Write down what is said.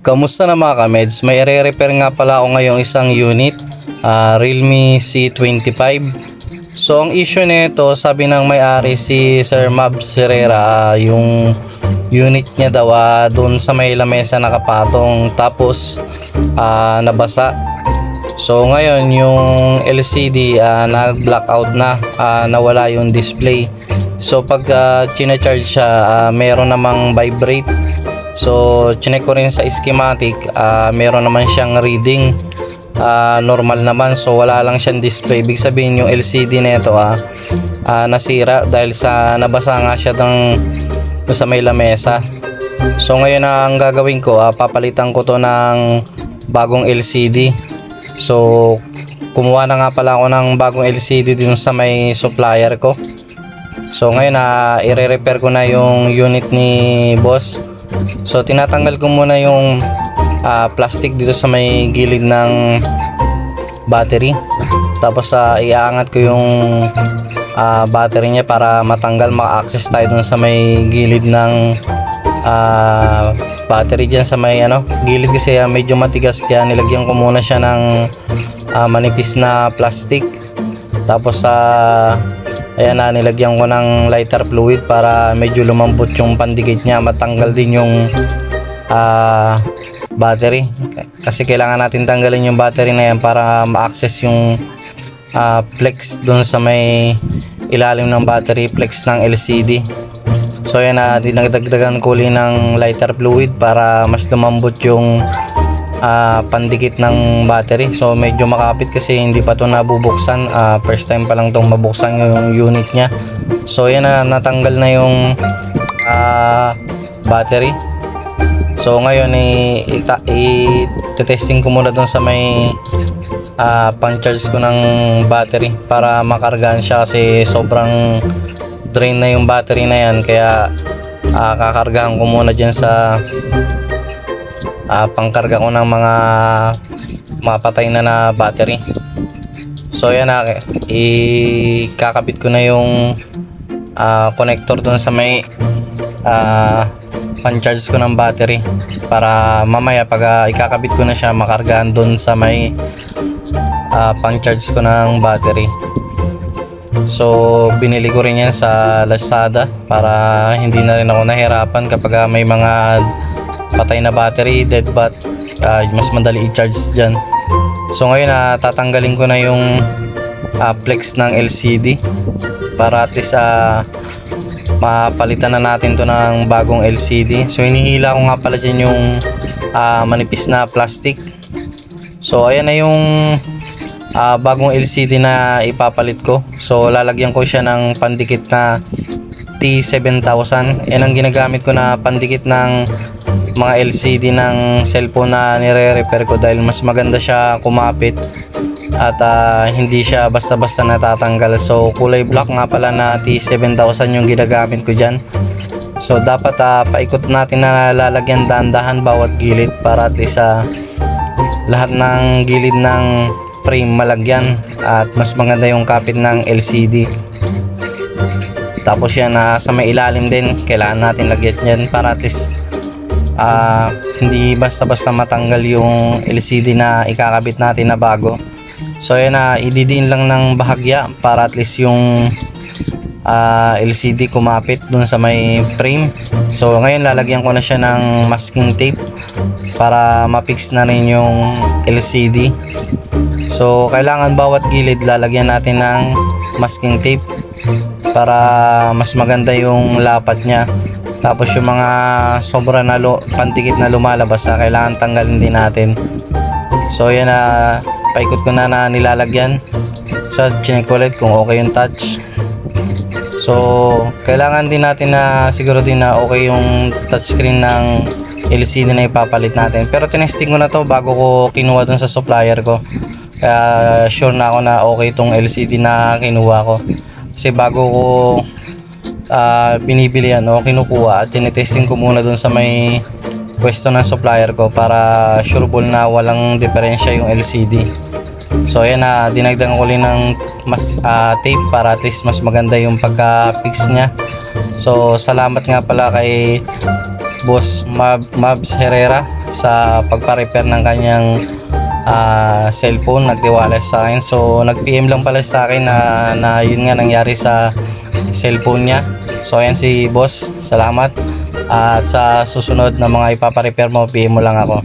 Kamusta na mga kameds? May re-repair nga pala ako ngayong isang unit, Realme C25. So ang issue nito, sabi ng may-ari si Sir Mabs Herrera, yung unit niya daw doon sa may lamesa nakapatong, tapos nabasa. So ngayon yung LCD nag-blackout na, nawala yung display. So pag china-charge siya, meron namang vibrate. So chinek ko rin sa schematic, meron naman siyang reading, normal naman. So wala lang siyang display. Ibig sabihin yung LCD nito nasira dahil sa nabasa nga siya sa may lamesa. So ngayon ang gagawin ko, papalitan ko to ng bagong LCD. So kumuha na nga pala ako ng bagong LCD din sa may supplier ko. So ngayon i-repair ko na yung unit ni boss. So tinatanggal ko muna yung plastic dito sa may gilid ng battery. Tapos iaangat ko yung battery niya para matanggal, maka-access tayo dun sa may gilid ng battery dyan sa may gilid, kasi medyo matigas, kaya nilagyan ko muna siya ng manipis na plastic. Tapos ayan nilagyan ko ng lighter fluid para medyo lumambot yung pandikit niya, matanggal din yung battery, kasi kailangan natin tanggalin yung battery na yan para ma-access yung flex doon sa may ilalim ng battery, flex ng LCD. So ayan dinagdagdagan ko ulit ng lighter fluid para mas lumambot yung pandikit ng battery. So medyo makapit kasi hindi pa to nabubuksan, first time pa lang tong mabuksan yung unit nya. So yan natanggal na yung battery. So ngayon i-testing ko muna dun sa may pang-charge ko ng battery para makargahan siya, kasi sobrang drain na yung battery na yan, kaya kakargahan ko muna dyan sa pangkarga ko ng mga mapatay na battery. So yan ikakabit ko na yung connector dun sa may pan-charge ko ng battery, para mamaya pag ikakabit ko na siya, makargahan dun sa may pang-charge ko ng battery. So binili ko rin yan sa Lazada para hindi na rin ako nahirapan kapag may mga patay na battery, dead bat, mas madali i-charge dyan. So ngayon tatanggalin ko na yung flex ng LCD para at least mapalitan na natin to ng bagong LCD. So hinihila ko nga pala dyan yung manipis na plastic. So ayan na yung bagong LCD na ipapalit ko. So lalagyan ko siya ng pandikit na T7000. Yan ang ginagamit ko na pandikit ng mga LCD ng cellphone na nire-repair ko, dahil mas maganda siya kumapit at hindi siya basta-basta natatanggal. So kulay black nga pala na T7000 yung ginagamit ko dyan. So dapat paikot natin na lalagyan dahan-dahan bawat gilid para at least lahat ng gilid ng frame malagyan at mas maganda yung kapit ng LCD. Tapos yan sa may ilalim din kailangan natin lagyan yan para at least hindi basta-basta matanggal yung LCD na ikakabit natin na bago. So yan ididiin lang ng bahagya para at least yung LCD kumapit dun sa may frame. So ngayon lalagyan ko na siya ng masking tape para ma-fix na rin yung LCD. So kailangan bawat gilid lalagyan natin ng masking tape para mas maganda yung lapat niya. Tapos yung mga sobra na pandikit na lumalabas kailangan tanggalin din natin. So yan paikot ko na nilalagyan. So chinek ulit kung okay yung touch. So kailangan din natin na siguro din na okay yung touchscreen ng LCD na ipapalit natin. Pero tinesting ko na to bago ko kinuha dun sa supplier ko, kaya sure na ako na okay tong LCD na kinuha ko. Kasi bago ko binibili kinukuha at tinetesting ko muna dun sa may pwesto ng supplier ko para sureball na walang diferensya yung LCD. So ayan dinagdagan ko rin ng tape para at least mas maganda yung pagka-fix nya. So salamat nga pala kay Boss Mabs Herrera sa pagpa-repair ng kanyang cellphone. Nagtiwala sa akin, so nag-PM lang pala sa akin na yun nga nangyari sa cellphone niya. So ayan si boss, salamat, at sa susunod na mga ipapa-repair mo, PM mo lang ako.